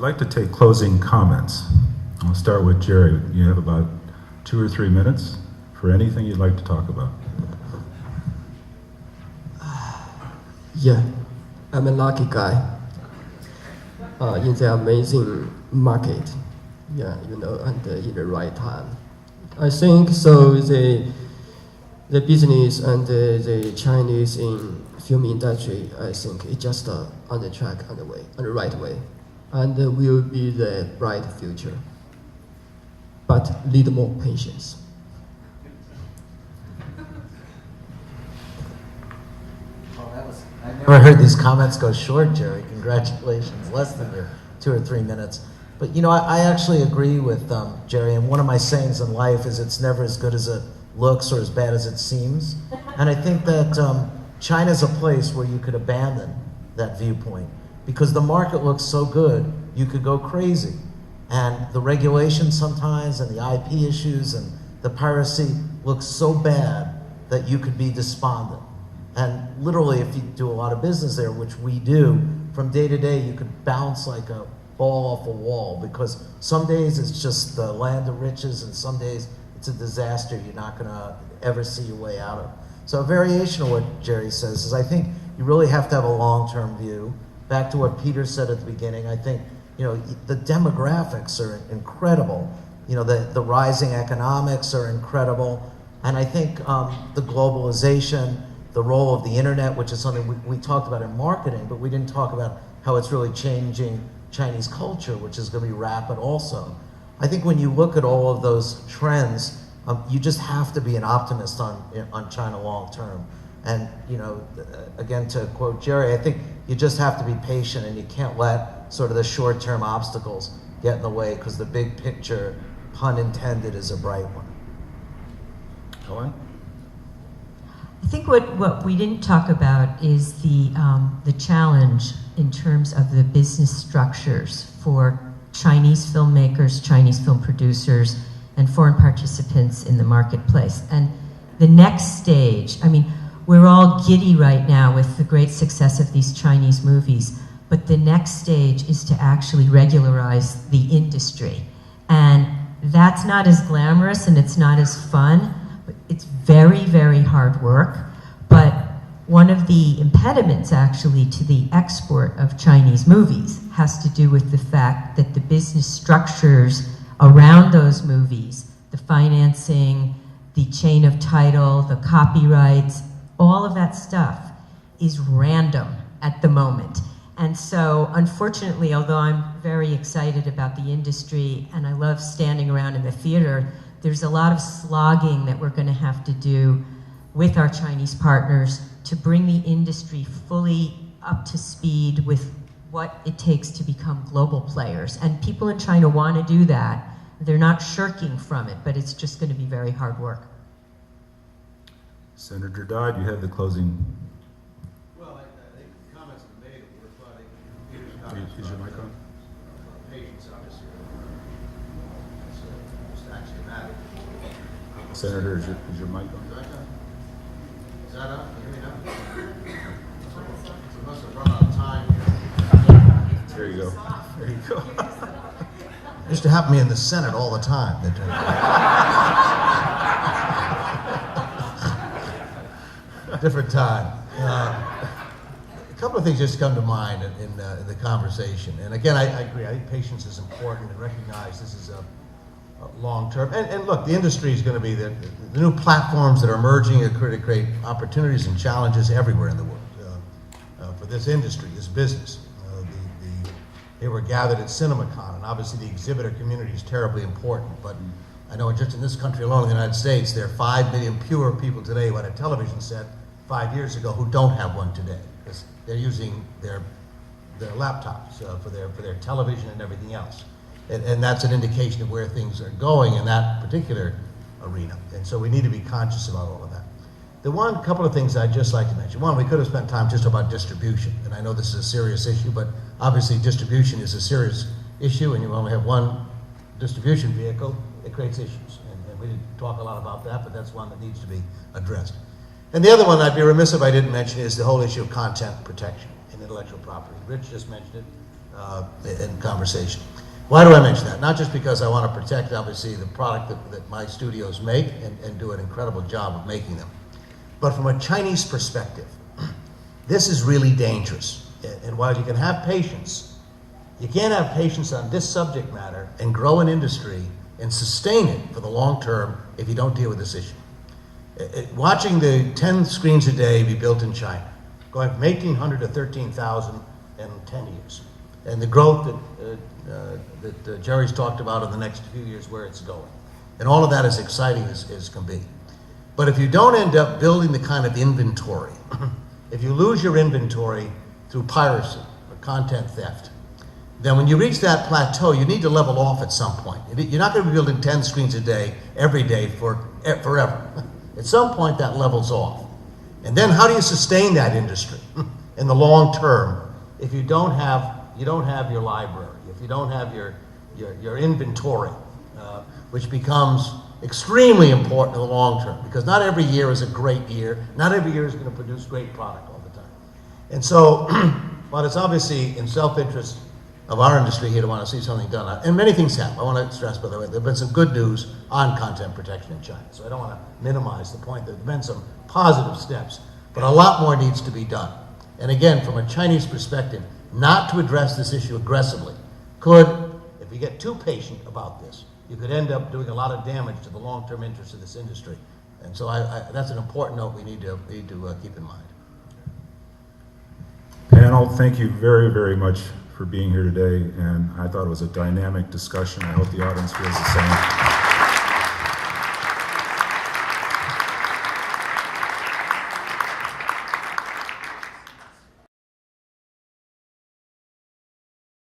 like to take closing comments. I'll start with Jerry. You have about 2 or 3 minutes for anything you'd like to talk about. Yeah, I'm a lucky guy in the amazing market. Yeah, and in the right time. I think so. The business and the Chinese in film industry, I think it's just on the track, on the right way, and will be the bright future. But need more patience. I never heard these comments go short, Jerry. Congratulations, less than your 2 or 3 minutes. But I actually agree with Jerry, and one of my sayings in life is it's never as good as it looks or as bad as it seems. And I think that China's a place where you could abandon that viewpoint because the market looks so good, you could go crazy. And the regulations sometimes and the IP issues and the piracy looks so bad that you could be despondent. And literally, if you do a lot of business there, which we do, from day to day, you could bounce like a ball off a wall because some days it's just the land of riches and some days it's a disaster you're not going to ever see your way out of. So a variation of what Jerry says is I think you really have to have a long-term view. Back to what Peter said at the beginning, I think the demographics are incredible. The rising economics are incredible. And I think the globalization, the role of the internet, which is something we talked about in marketing, but we didn't talk about how it's really changing Chinese culture, which is going to be rapid also. I think when you look at all of those trends, you just have to be an optimist on China long term. And again, to quote Jerry, I think you just have to be patient and you can't let sort of the short-term obstacles get in the way because the big picture, pun intended, is a bright one. Helen? I think what we didn't talk about is the challenge in terms of the business structures for Chinese filmmakers, Chinese film producers, and foreign participants in the marketplace. And the next stage, we're all giddy right now with the great success of these Chinese movies, but the next stage is to actually regularize the industry. And that's not as glamorous and it's not as fun, but it's very, very hard work. But one of the impediments actually to the export of Chinese movies has to do with the fact that the business structures around those movies, the financing, the chain of title, the copyrights, all of that stuff is random at the moment. And so, unfortunately, although I'm very excited about the industry and I love standing around in the theater, there's a lot of slogging that we're going to have to do with our Chinese partners to bring the industry fully up to speed with what it takes to become global players. And people in China want to do that. They're not shirking from it, but it's just going to be very hard work. Senator Dodd, you have the closing. Well, I think the comments were made were flooding. Peter's comments. Is your mic on? Patience, obviously. It's actually a matter. Senator, is your mic on? Is that up? Can you hear me now? We must have run out of time here. There you go. There you go. Used to happen to me in the Senate all the time. Different time. A couple of things just come to mind in the conversation. And again, I agree. I think patience is important and recognize this is a long term. And look, the industry is going to be the new platforms that are emerging are going to create opportunities and challenges everywhere in the world for this industry, this business. They were gathered at CinemaCon, and obviously the exhibitor community is terribly important. But I know just in this country alone, in the United States, there are 5 million pure people today who had a television set 5 years ago who don't have one today because they're using their laptops for their television and everything else. And that's an indication of where things are going in that particular arena. And so we need to be conscious about all of that. The couple of things I'd just like to mention. One, we could have spent time just about distribution. And I know this is a serious issue, but obviously distribution is a serious issue, and you only have one distribution vehicle, it creates issues. And we didn't talk a lot about that, but that's one that needs to be addressed. And the other one I'd be remiss if I didn't mention is the whole issue of content protection and intellectual property. Rich just mentioned it. in conversation. Why do I mention that? Not just because I want to protect, obviously, the product that my studios make and do an incredible job of making them, but from a Chinese perspective, this is really dangerous. And while you can have patience, you can't have patience on this subject matter and grow an industry and sustain it for the long term if you don't deal with this issue. Watching the 10 screens a day be built in China, going from 1,800 to 13,000 in 10 years, and the growth that Jerry's talked about in the next few years, where it's going. And all of that is exciting as can be. But if you don't end up building the kind of inventory, if you lose your inventory through piracy or content theft, then when you reach that plateau, you need to level off at some point. You're not going to be building 10 screens a day, every day, forever. At some point, that levels off. And then how do you sustain that industry in the long term if you don't have your library, if you don't have your inventory, which becomes extremely important in the long term, because not every year is a great year. Not every year is going to produce great product all the time. And so, while it's obviously in self-interest of our industry here to want to see something done, and many things have. I want to stress, by the way, there have been some good news on content protection in China, so I don't want to minimize the point. There have been some positive steps, but a lot more needs to be done. And again, from a Chinese perspective, not to address this issue aggressively could, if you get too patient about this, you could end up doing a lot of damage to the long-term interests of this industry. And so that's an important note we need to keep in mind. Panel, thank you very, very much for being here today, and I thought it was a dynamic discussion. I hope the audience feels the same.